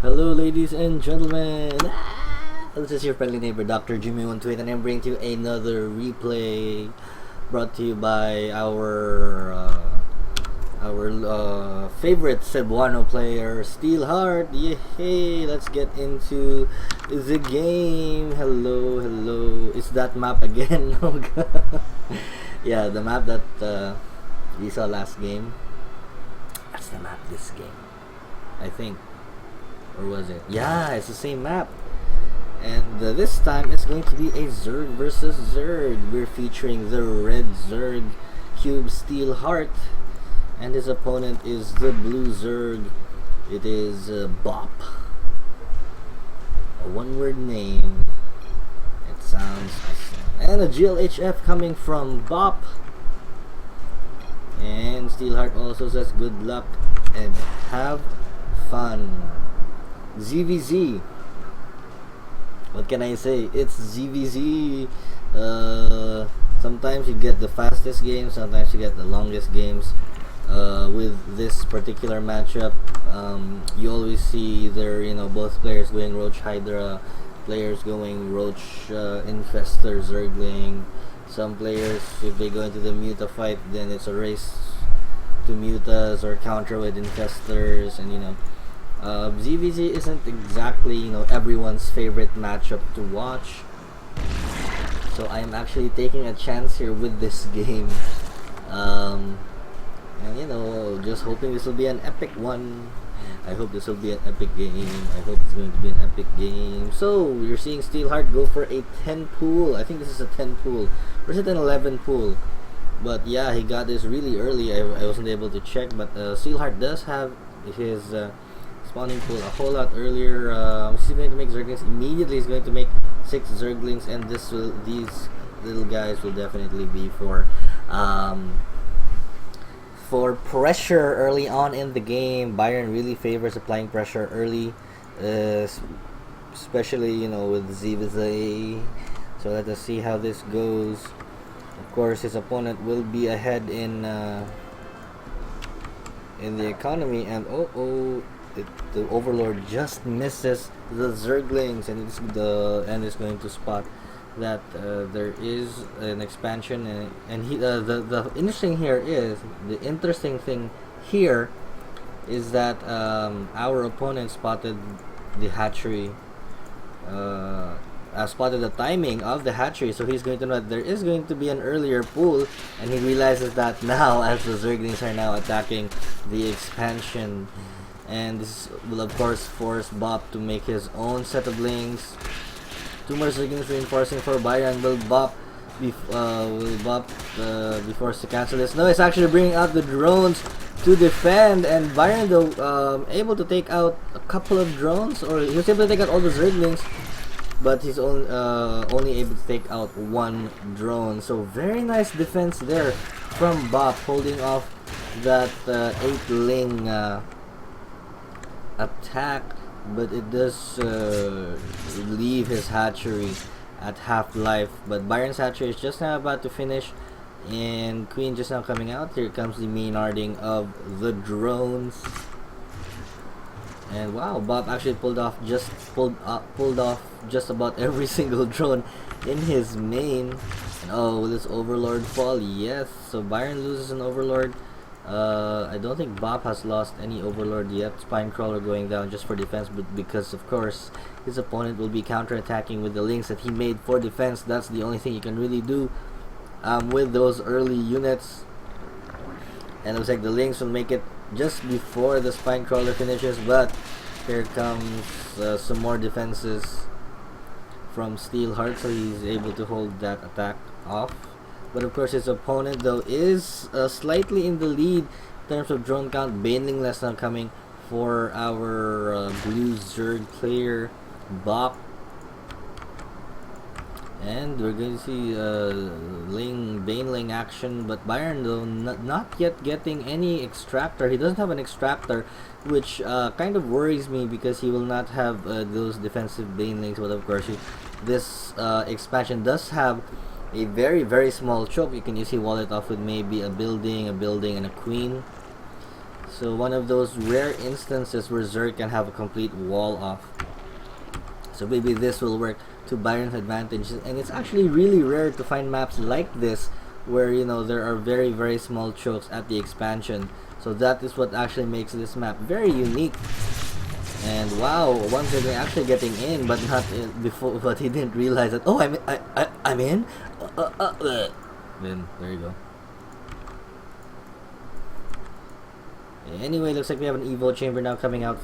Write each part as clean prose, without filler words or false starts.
Hello, ladies and gentlemen. This is your friendly neighbor, Dr. Jimmy128, and I'm bringing to you another replay brought to you by our favorite Cebuano player, Steelheart. Yay! Let's get into the game. Hello, hello. Is that map again? Oh god. Yeah, the map that we saw last game. That's the map this game, I think. Or was it? Yeah, it's the same map. And this time it's going to be a Zerg versus Zerg. We're featuring the red Zerg cube Steelheart, and his opponent is the blue Zerg. It is Bop. A one-word name. It sounds awesome. And a GLHF coming from Bop. And Steelheart also says good luck and have fun. ZVZ. What can I say? It's ZVZ. Sometimes you get the fastest games, sometimes you get the longest games. With this particular matchup, you always see both players going Roach Hydra, players going Roach Infestor Zergling. Some players, if they go into the Muta fight, then it's a race to Mutas or counter with Infestors, and ZVZ isn't exactly everyone's favorite matchup to watch, so I'm actually taking a chance here with this game, and just hoping this will be an epic one. I hope this will be an epic game. I hope it's going to be an epic game. So you're seeing Steelheart go for a 10 pool. I think this is a 10 pool, or is it an 11 pool? But yeah, he got this really early. I wasn't able to check, but Steelheart does have his spawning pool a whole lot earlier. He's going to make Zerglings immediately. He's going to make 6 Zerglings, and these little guys will definitely be for pressure early on in the game. Byron really favors applying pressure early, especially with ZVZ. So let us see how this goes. Of course, his opponent will be ahead in the economy, and the Overlord just misses the Zerglings, and is going to spot that there is an expansion, and he the interesting thing here is that our opponent spotted the hatchery, spotted the timing of the hatchery, so he's going to know that there is going to be an earlier pool, and he realizes that now as the Zerglings are now attacking the expansion. And this will of course force Bop to make his own set of links. 2 more Zerglings reinforcing for Byron. Will Bop be forced to cancel this? No, it's actually bringing out the drones to defend, and Byron though able to take out a couple of drones, or he was able to take out all the Zerglings, but he's only able to take out 1 drone. So very nice defense there from Bop, holding off that 8-ling attack, but it does leave his hatchery at half-life. But Byron's hatchery is just now about to finish, and Queen just now coming out. Here comes the Maynarding of the drones, and wow, Bob actually pulled off just about every single drone in his main. And will this Overlord fall? Yes. So Byron loses an Overlord. I don't think Bop has lost any Overlord yet. Spinecrawler going down just for defense, but because of course his opponent will be counterattacking with the links that he made for defense. That's the only thing you can really do with those early units. And it looks like the links will make it just before the Spinecrawler finishes, but here comes some more defenses from Steelheart, so he's able to hold that attack off. But of course his opponent though is slightly in the lead in terms of drone count. Baneless now coming for our blue Zerg player Bop, and we're going to see Baneling action. But Byron though not yet getting any extractor. He doesn't have an extractor, which kind of worries me, because he will not have those defensive Banelings. But of course this expansion does have a very, very small choke. You can easily wall it off with maybe a building, and a queen. So one of those rare instances where Zerg can have a complete wall off. So maybe this will work to Byron's advantage, and it's actually really rare to find maps like this where, you know, there are very very small chokes at the expansion. So that is what actually makes this map very unique. And wow, once they're actually getting in, but not in before, but he didn't realize that. Oh, I'm in. Then there you go. Anyway, looks like we have an Evo chamber now coming out.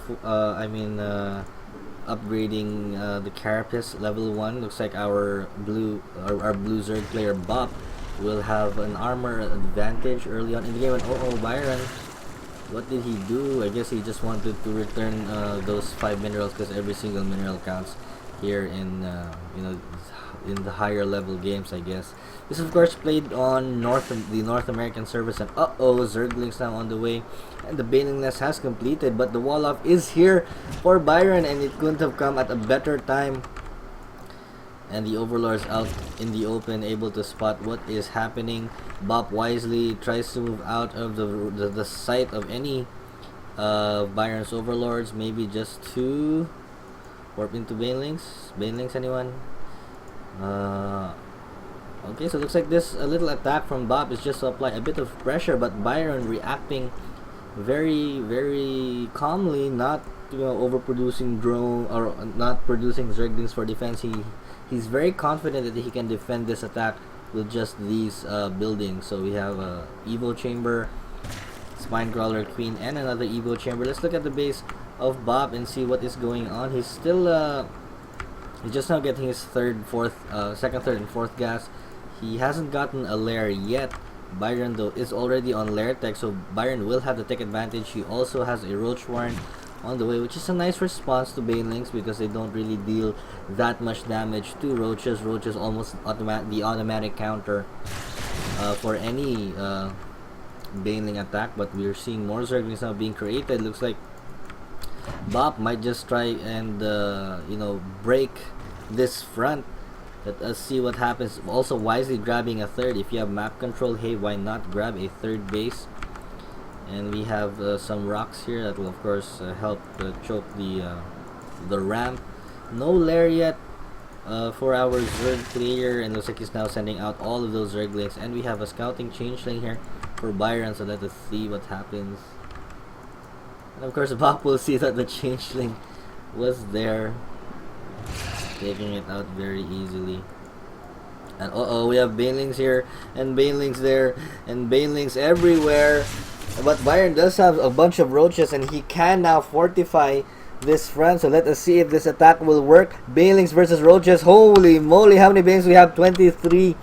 Upgrading the Carapace level 1. Looks like our blue Zerg player Bop will have an armor advantage early on in the game. And oh, Byron, what did he do? I guess he just wanted to return those 5 minerals, because every single mineral counts here in in the higher level games, I guess. This of course played on the North American servers, and Zerglings now on the way, and the Baneling Nest has completed, but the wall off is here for Byron, and it couldn't have come at a better time. And the Overlord's out in the open, able to spot what is happening. Bop wisely tries to move out of the sight of any Byron's Overlords, maybe just to warp into Banelings. Banelings, anyone? Okay, so it looks like this a little attack from Bop is just to apply a bit of pressure, but Byron reacting very very calmly, not overproducing drone or not producing Zerglings for defense. He's very confident that he can defend this attack with just these buildings. So we have a Evo chamber, Spinecrawler Queen, and another Evo chamber. Let's look at the base of Bop and see what is going on. He's still he's just now getting his second, third, and fourth gas. He hasn't gotten a lair yet. Byron though is already on lair tech, so Byron will have the tech advantage. He also has a Roach Warren on the way, which is a nice response to Banelings, because they don't really deal that much damage to roaches. Roaches almost the automatic counter for any Baneling attack, but we're seeing more Zerglings now being created. Looks like Bop might just try and break this front. Let us see what happens. Also wisely grabbing a third. If you have map control, hey, why not grab a third base? And we have some rocks here that will of course help choke the ramp. No lair yet for our Zerg player, and looks like he's now sending out all of those Zerglings. And we have a scouting changeling here for Byron, so let us see what happens. And of course Bop will see that the changeling was there, taking it out very easily. And we have Banelings here, and Banelings there, and Banelings everywhere. But Byron does have a bunch of roaches, and he can now fortify this front. So let us see if this attack will work. Banelings versus roaches. Holy moly, how many Banelings we have? 23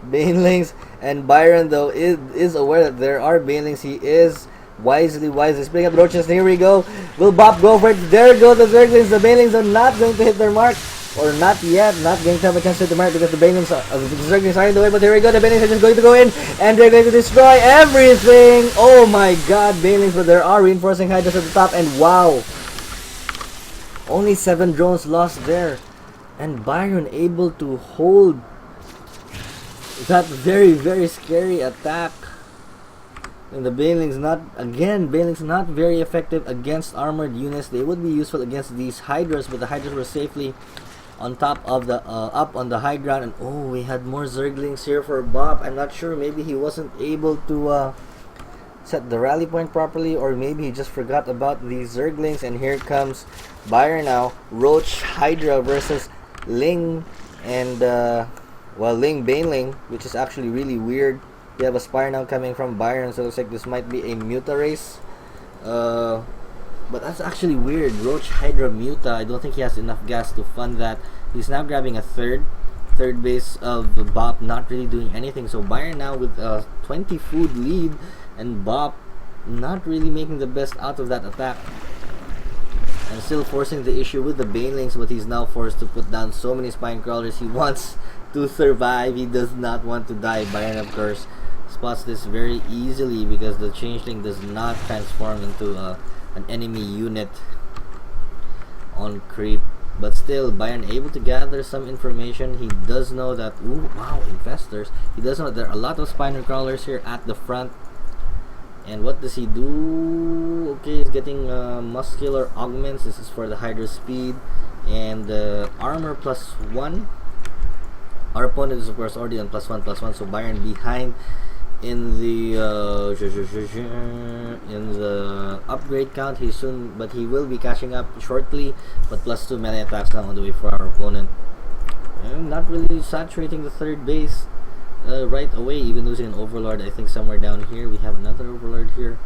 Banelings. And Byron though is aware that there are Banelings. He is wisely splitting up the roaches. Here we go. Will Bop go for it? There go the Zerglings. The Banelings are not going to hit their mark. Or not yet, not going to have a chance to hit the mark, because the Banelings the Zerglings are in the way. But here we go, the Banelings are just going to go in, and they're going to destroy everything. Oh my god, Banelings, but there are reinforcing hydras at the top, and wow, only 7 drones lost there, and Byron able to hold that very very scary attack. And the Banelings not very effective against armored units. They would be useful against these hydras, but the hydras were safely on top of the up on the high ground. And we had more Zerglings here for Bop. I'm not sure, maybe he wasn't able to set the rally point properly, or maybe he just forgot about these Zerglings. And here comes Byron now. Roach Hydra versus Ling, and Ling Baneling, which is actually really weird. We have a Spire now coming from Byron, so it looks like this might be a Muta race. But that's actually weird. Roach Hydra Muta. I don't think he has enough gas to fund that. He's now grabbing a third base of Bop, not really doing anything. So Byron now with a 20 food lead, and Bop not really making the best out of that attack, and still forcing the issue with the Banelings. But he's now forced to put down so many spine crawlers. He wants to survive. He does not want to die. Byron of course spots this very easily, because the changeling does not transform into an enemy unit on creep. But still, Byron able to gather some information. He does know that infestors. He does know that there are a lot of spiner crawlers here at the front, And what does he do? Okay, he's getting muscular augments. This is for the Hydra speed and armor +1. Our opponent is of course already on +1/+1, so Byron behind in the upgrade count. But he will be catching up shortly. But +2 melee attacks now on the way for our opponent. And not really saturating the third base right away, even losing an Overlord. I think somewhere down here we have another Overlord here.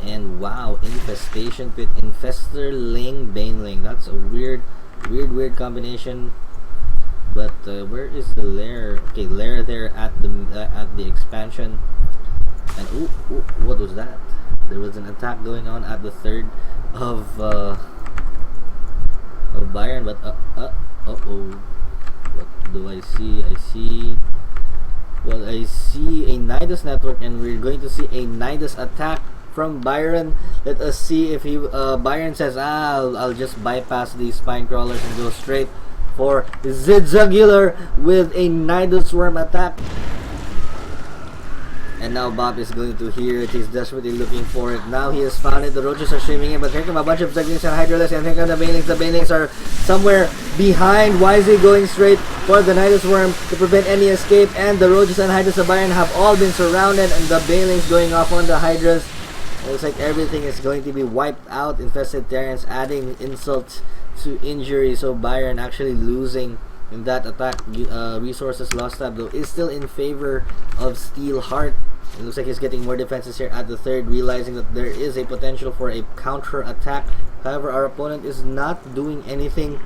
And wow, Infestation Pit, Infestor Ling, Baneling. That's a weird combination. But where is the lair? Okay, lair there at the expansion. And ooh, what was that? There was an attack going on at the third of Byron. But uh-oh. What do I see? I see a Nidus network, and we're going to see a Nidus attack from Byron. Let us see if Byron says, I'll just bypass these spine crawlers and go straight for Zidzagular with a Nidus Worm attack. And now Bob is going to hear it. He's desperately looking for it. Now he has found it. The roaches are streaming in, but here come a bunch of Zeglings and Hydralisks, and here come the Banelings. The Banelings are somewhere behind. Wisely going straight for the Nidus Worm to prevent any escape, and the roaches and Hydras of Byron have all been surrounded, and the Banelings going off on the Hydras. It looks like everything is going to be wiped out. Infested Terrans adding insult to injury, so Byron actually losing in that attack. Resources lost tab though is still in favor of Steelheart. It looks like he's getting more defenses here at the third, realizing that there is a potential for a counter attack. However, our opponent is not doing anything.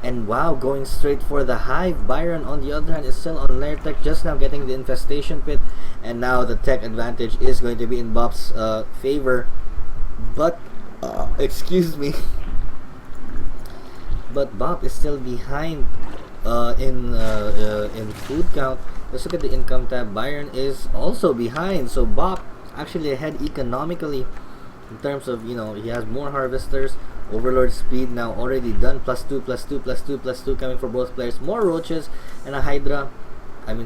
And wow, going straight for the Hive. Byron on the other hand is still on Lair Tech, just now getting the Infestation Pit, and now the tech advantage is going to be in Bob's favor. But excuse me, but Bob is still behind in food count. Let's look at the income tab. Byron is also behind, so Bob actually ahead economically in terms of, he has more harvesters. Overlord speed now already done, +2 coming for both players. More roaches and a Hydra. An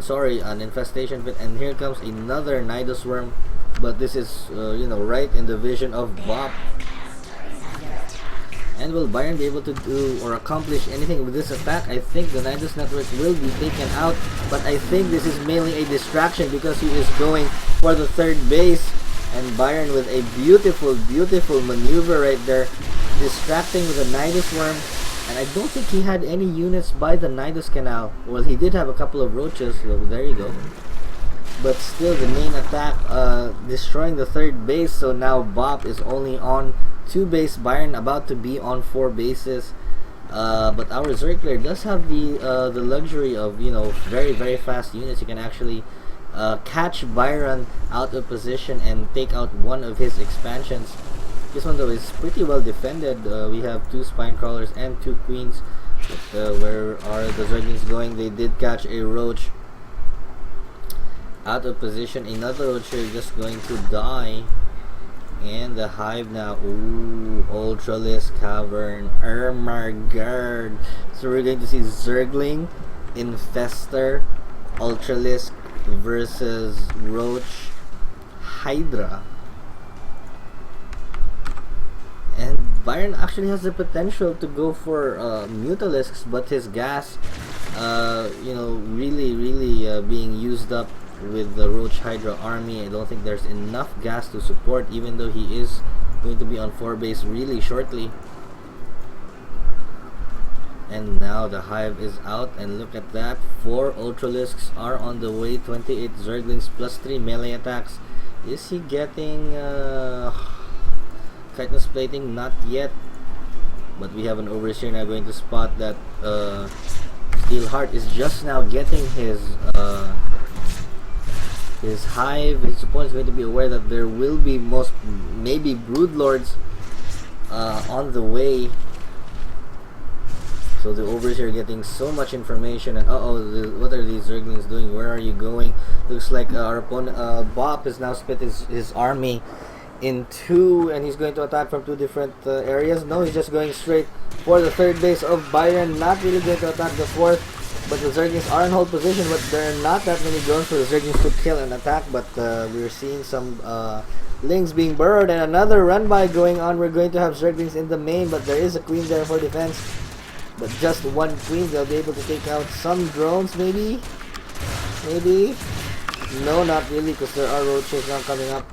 Infestation Pit, and here comes another Nidus Worm. But this is right in the vision of Bob. And will Byron be able to do or accomplish anything with this attack? I think the Nidus network will be taken out, but I think this is mainly a distraction because he is going for the third base, and Byron with a beautiful maneuver right there, distracting with the Nidus Worm. And I don't think he had any units by the Nidus Canal. Well, he did have a couple of roaches, so there you go. But still, the main attack destroying the third base, so now Bob is only on 2 base. Byron about to be on 4 bases. But our Zergler does have the luxury of very fast units. You can actually catch Byron out of position and take out one of his expansions. This one though is pretty well defended. We have 2 spine crawlers and 2 queens. But, where are the Zerglings going? They did catch a roach out of position. Another roach here just going to die. And the Hive now, Ultralisk Cavern, Ermargard. So we're going to see Zergling, Infestor, Ultralisk versus Roach, Hydra. And Byron actually has the potential to go for Mutalisks, but his gas, really being used up with the Roach Hydra army. I don't think there's enough gas to support, even though he is going to be on 4 base really shortly. And now the Hive is out, and look at that, 4 Ultralisks are on the way, 28 Zerglings +3 melee attacks. Is he getting Chitinous Plating? Not yet, but we have an Overseer now going to spot that Steelheart is just now getting his Hive. His opponent is going to be aware that there will be maybe Broodlords on the way. So the Overseer getting so much information, and what are these Zerglings doing? Where are you going? Looks like our opponent Bob has now split his army in 2, and he's going to attack from 2 different areas. No, he's just going straight for the third base of Byron. Not really going to attack the 4th. But the Zerglings are in hold position, but there are not that many drones for the Zerglings to kill and attack. But we're seeing some Lings being burrowed and another run by going on. We're going to have Zerglings in the main, but there is a queen there for defense. But just one queen, they'll be able to take out some drones, maybe? Maybe? No, not really, because there are roaches now coming up.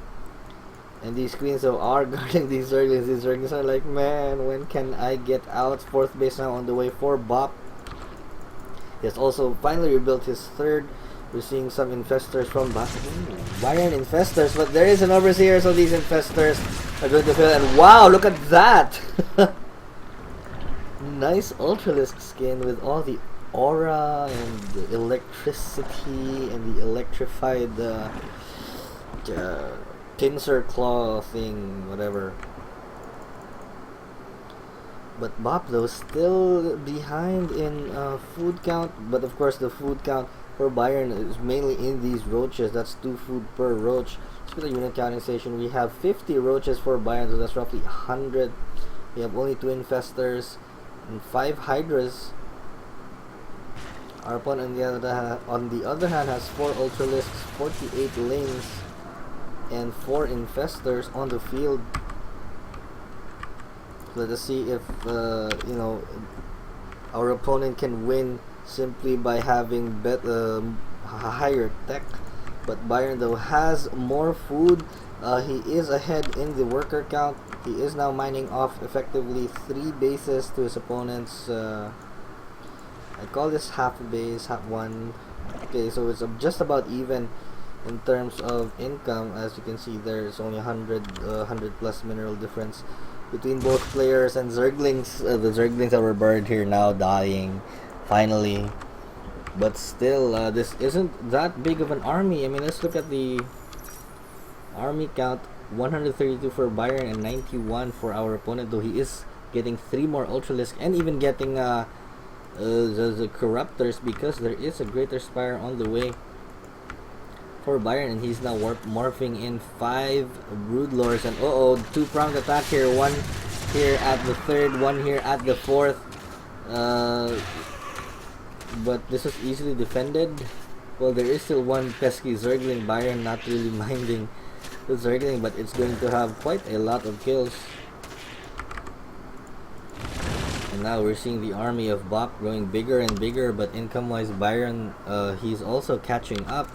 And these queens though are guarding these Zerglings. These Zerglings are like, man, when can I get out? Fourth base now on the way for Bop. He has also finally rebuilt his third. We're seeing some infestors from Bayern infestors, but there is an overseer, so these infestors are going to fill. And wow, look at that! Nice Ultralisk skin with all the aura and the electricity and the electrified pincer claw thing, whatever. But Bop though still behind in food count, but of course the food count for Bayern is mainly in these roaches. That's 2 food per roach. Let's put a unit counting station. We have 50 roaches for Bayern, so that's roughly 100. We have only 2 infestors and 5 hydras. Our opponent on the other hand has 4 ultralisks, 48 lings, and 4 infestors on the field. Let us see if our opponent can win simply by having higher tech. But Bayern though has more food. He is ahead in the worker count. He is now mining off effectively 3 bases to his opponent's. I call this half a base, half one. Okay, so it's just about even in terms of income. As you can see, there's only 100 plus mineral difference between both players. And Zerglings, the Zerglings that were buried here now dying finally. But still, this isn't that big of an army. I mean, let's look at the army count. 132 for Bayern and 91 for our opponent, though he is getting 3 more Ultralisk and even getting the Corruptors, because there is a Greater Spire on the way for Bayern, and he's now morphing in 5 Broodlords. And 2-pronged attack here, 1 here at the 3rd, 1 here at the 4th. But this is easily defended. Well, there is still 1 pesky Zergling. Bayern not really minding the Zergling, but it's going to have quite a lot of kills. And now we're seeing the army of Bop growing bigger and bigger, but income-wise, Bayern, he's also catching up.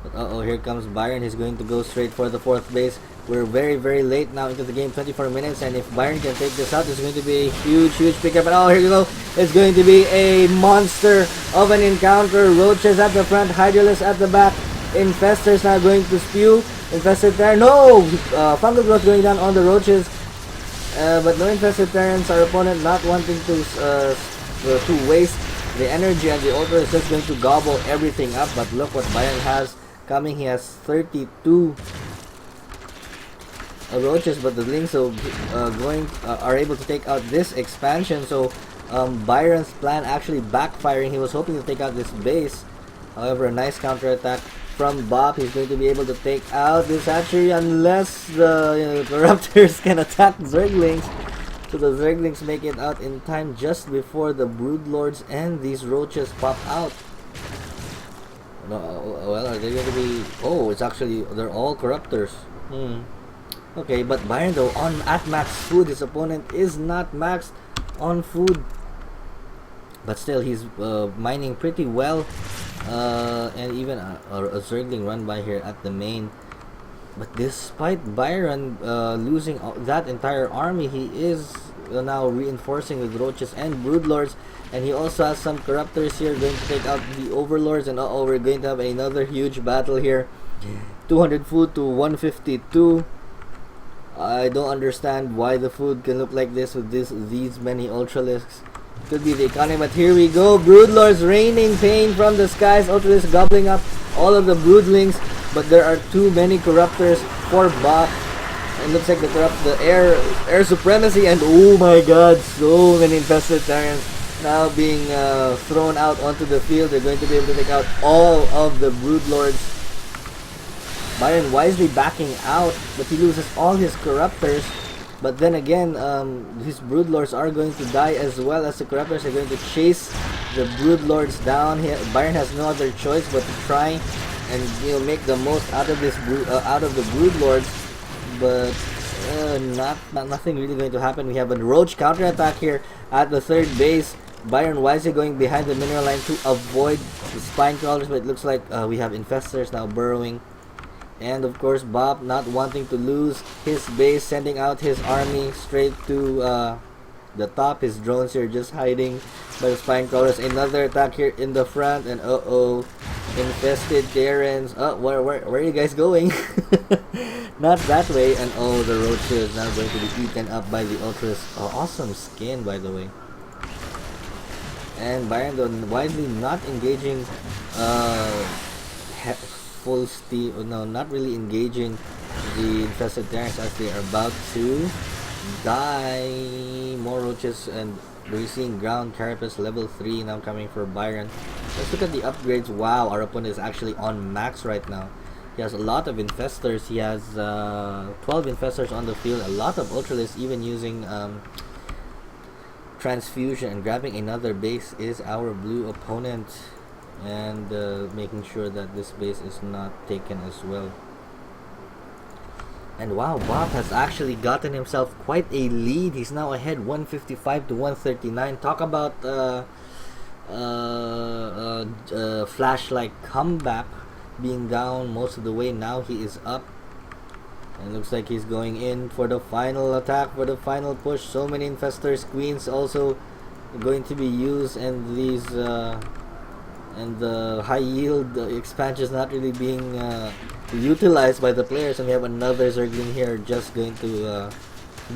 But here comes Bayern. He's going to go straight for the 4th base. We're very, very late now into the game, 24 minutes, and if Bayern can take this out, it's going to be a huge, huge pickup. And here you go. It's going to be a monster of an encounter. Roaches at the front, Hydralis at the back. Infestors now going to spew. Infested there. No! Fungal growth going down on the roaches. But no infested Terrans. Our opponent not wanting to waste the energy, and the Ultra is just going to gobble everything up. But look what Bayern has coming. He has 32 roaches, but the Lings are able to take out this expansion. So Bayern's plan actually backfiring. He was hoping to take out this base. However, a nice counter attack from Bop. He's going to be able to take out this hatchery unless the Corruptors can attack Zerglings. So the Zerglings make it out in time just before the Broodlords and these roaches pop out. Well, are they going to be... it's actually... they're all Corruptors. Okay, but Bayern though, at max food. His opponent is not maxed on food. But still, he's mining pretty well. And even a Zergling run by here at the main. But despite Bayern losing that entire army, he is now reinforcing with roaches and broodlords, and he also has some corruptors here going to take out the overlords. And we're going to have another huge battle here. 200 food to 152. I don't understand why the food can look like this with these many ultralisks. Could be the economy, but here we go. Broodlords raining pain from the skies. Ultralisks gobbling up all of the broodlings, but there are too many corruptors for Bop. It looks like the air supremacy, and oh my god, so many infested Terrans now being thrown out onto the field. They're going to be able to take out all of the broodlords. Bayern wisely backing out, but he loses all his corruptors. But then again, his broodlords are going to die as well, as the corruptors are going to chase the brood lords down. Byron has no other choice but to try and make the most out of this out of the brood lords, but nothing really going to happen. We have a roach counter attack here at the third base. Byron wisely going behind the mineral line to avoid the spine crawlers, but it looks like we have infestors now burrowing. And of course Bob not wanting to lose his base, sending out his army straight to the top. His drones here just hiding by the spine crawlers. Another attack here in the front, and infested Terrans. Where are you guys going? Not that way. And the roacher is now going to be eaten up by the Ultras. Awesome skin, by the way. And Byron wisely not engaging full steam. No, not really engaging the infested Terrans as they are about to die. More roaches, and we're seeing ground carapace level 3 now coming for Byron. Let's look at the upgrades. Wow, our opponent is actually on max right now. He has a lot of infestors. He has 12 infestors on the field. A lot of ultralists, even using transfusion, and grabbing another base is our blue opponent, and making sure that this base is not taken as well. And wow, Bob has actually gotten himself quite a lead. He's now ahead 155 to 139. Talk about flashlight comeback, being down most of the way. Now he is up, and looks like he's going in for the final attack, for the final push. So many infestors, queens also going to be used, and these and the high yield expansion is not really being utilized by the players. And we have another Zergling here just going to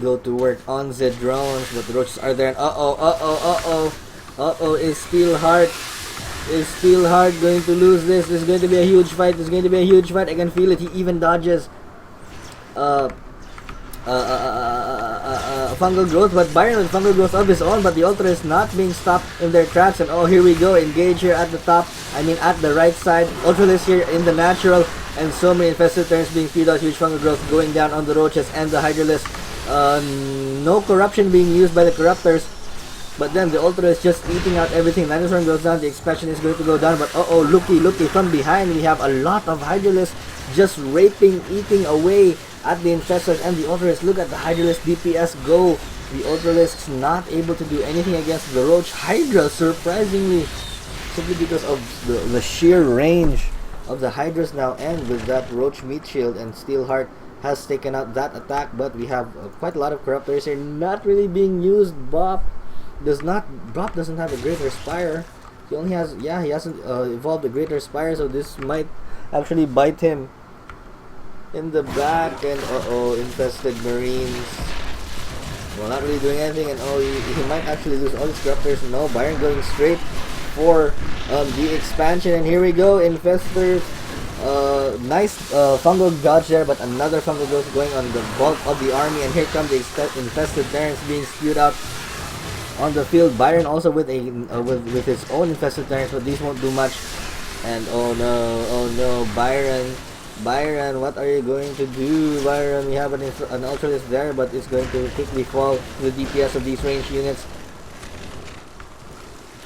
go to work on the drones, but the roaches are there. And is Steelheart going to lose this? This is going to be a huge fight. This is going to be a huge fight. I can feel it. He even dodges fungal growth, but Byron with fungal growth of his own, but the Ultra is not being stopped in their tracks. And here we go, engage here at the top, at the right side. Ultralisk here in the natural, and so many infested turns being spewed out. Huge fungal growth going down on the roaches and the Hydralisk. No corruption being used by the corruptors, but then the Ultra is just eating out everything. Landistorm goes down, the expansion is going to go down, but looky, from behind we have a lot of Hydralisk just raping, eating away at the infestors and the Ultralisk. Look at the Hydralisk DPS go. The Ultralisk's not able to do anything against the Roach Hydra, surprisingly, simply because of the sheer range of the Hydras now, and with that Roach meat shield, and Steelheart has taken out that attack. But we have quite a lot of corruptors here not really being used. Bop doesn't have a greater spire. He only has, he hasn't evolved a greater spire, so this might actually bite him in the back. And infested marines, well, not really doing anything. And he might actually lose all his corruptors. No, Byron going straight for the expansion, and here we go, infestors. Nice fungal dodge there, but another fungal growth going on the bulk of the army, and here come the infested Terrans being spewed out on the field. Byron also with with his own infested Terrans, but these won't do much. And oh no, Byron, what are you going to do? Byron, we have an Ultralisk there, but it's going to quickly fall to the DPS of these ranged units.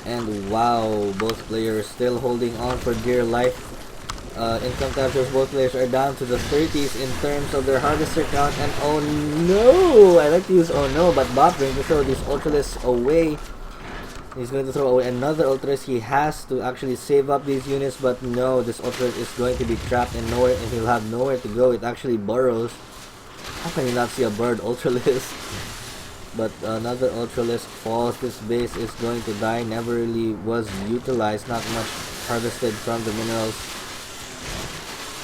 And wow, both players still holding on for dear life. Income captures, both players are down to the 30s in terms of their harvester count. And oh no, I like to use oh no, but Bob going to throw these Ultralisks away. He's going to throw away another Ultralisk. He has to actually save up these units, but no, this Ultralisk is going to be trapped and he'll have nowhere to go. It actually burrows. How can you not see a bird Ultralisk? But another Ultralisk falls. This base is going to die. Never really was utilized. Not much harvested from the minerals.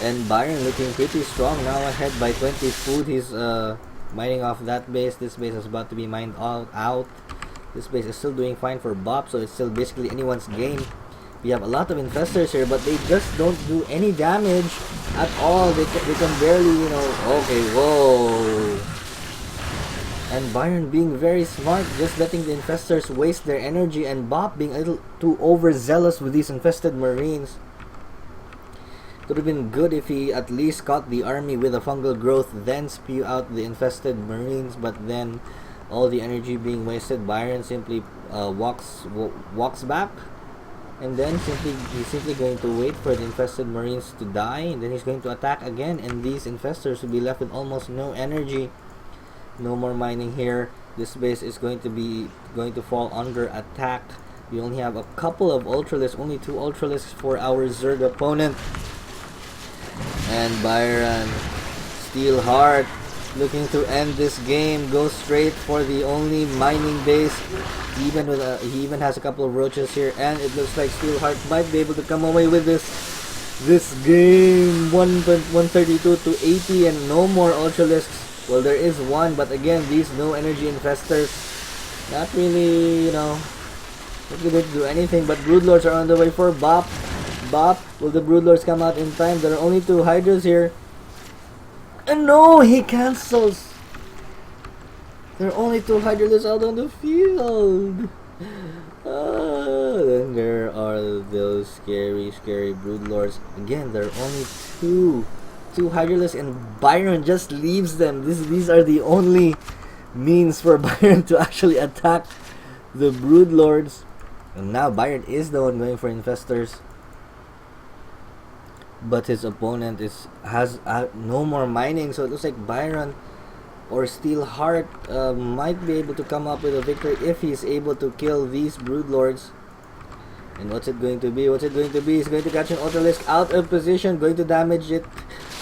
And Byron looking pretty strong now, ahead by 20 food. He's mining off that base. This base is about to be mined out. This base is still doing fine for Bob, so it's still basically anyone's game. We have a lot of infestors here, but they just don't do any damage at all. They can barely, okay, whoa. And Byron being very smart, just letting the infestors waste their energy, and Bob being a little too overzealous with these infested marines. It would have been good if he at least caught the army with a fungal growth, then spew out the infested marines, but then all the energy being wasted. Byron simply walks back and then he's simply going to wait for the infested marines to die, and then he's going to attack again, and these infestors will be left with almost no energy. No more mining here. This base is going to fall under attack. We only have a couple of ultralisks, only 2 ultralisks for our Zerg opponent. And Byron, Steelheart, looking to end this game, goes straight for the only mining base. He even has a couple of roaches here, and it looks like Steelheart might be able to come away with this game. 132 to 80, and no more ultralisks. Well, there is one, but again, these no energy infestors, not really, not going to do anything. But broodlords are on the way for Bop. Will the broodlords come out in time? There are only 2 hydras here. And no, he cancels. There are only 2 hydralisks out on the field. Then there are those scary broodlords. Again, there are only 2 hydralisks, and Byron just leaves them. These are the only means for Byron to actually attack the broodlords. And now Byron is the one going for infestors, but his opponent has no more mining, so it looks like Byron or Steelheart might be able to come up with a victory if he's able to kill these broodlords. And what's it going to be? He's going to catch an ultralisk out of position, going to damage it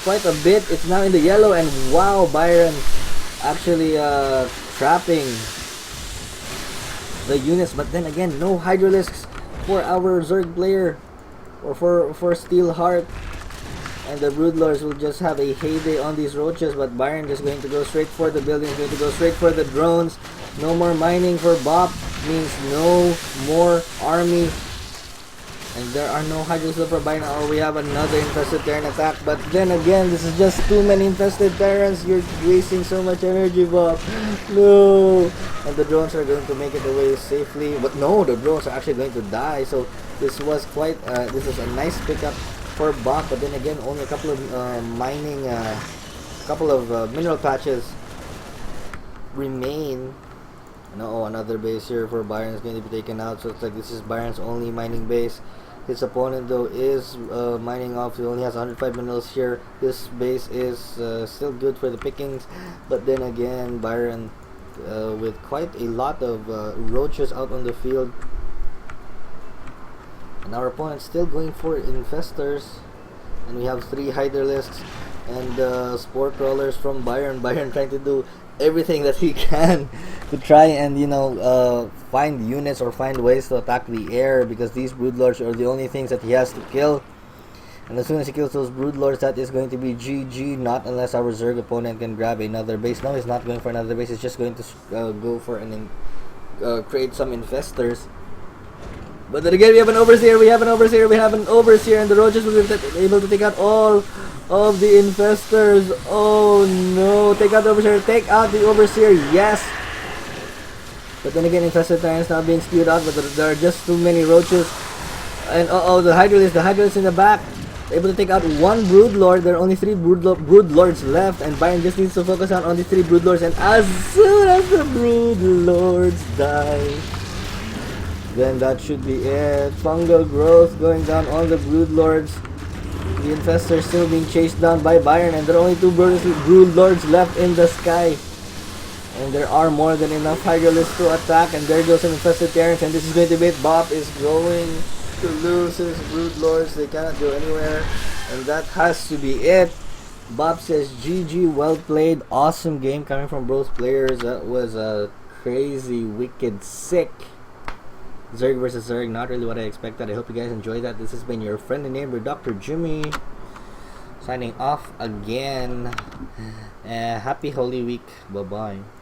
quite a bit. It's now in the yellow, and wow, Byron actually trapping the units. But then again, no hydralisks for our Zerg player, or for Steelheart, and the broodlords will just have a heyday on these roaches. But Byron is going to go straight for the buildings, going to go straight for the drones. No more mining for Bop means no more army, and there are no hydralisks for Byron. Oh, we have another infested Terran attack, but then again, this is just too many infested Terrans. You're wasting so much energy, Bop. No. And the drones are going to make it away safely, but no, the drones are actually going to die. So this was this is a nice pickup for Bop, but then again, only a couple of mineral patches remain. No, another base here for Byron is going to be taken out. So it's like this is Byron's only mining base. His opponent though is mining off. He only has 105 minerals here. This base is still good for the pickings, but then again, Byron with quite a lot of roaches out on the field, and our opponent's still going for infestors, and we have 3 hydralisks and spore crawlers from Byron. Byron trying to do everything that he can to try and find units or find ways to attack the air, because these broodlords are the only things that he has to kill. And as soon as he kills those broodlords, that is going to be GG, not unless our Zerg opponent can grab another base. No, he's not going for another base. He's just going to go for create some infestors. But then again, we have an overseer, and the roaches will be able to take out all of the infestors. Oh no, take out the overseer, yes! But then again, infested Terrans now being spewed out, but there are just too many roaches. And the hydralisk in the back, able to take out 1 broodlord. There are only 3 broodlords left, and Byron just needs to focus on the 3 broodlords, and as soon as the broodlords die, then that should be it. Fungal growth going down on the broodlords. The infestors still being chased down by Byron, and there are only 2 broodlords left in the sky. And there are more than enough hydralisks to attack, and there goes some infested Terrans, and this is going to be it. Bop is going to lose his broodlords. They cannot go anywhere, and that has to be it. Bop says GG, well played, awesome game coming from both players. That was a crazy, wicked, sick Zerg versus Zerg. Not really what I expected. I hope you guys enjoyed that. This has been your friendly neighbor, Dr. Jimmy, signing off again. Happy Holy Week. Bye bye.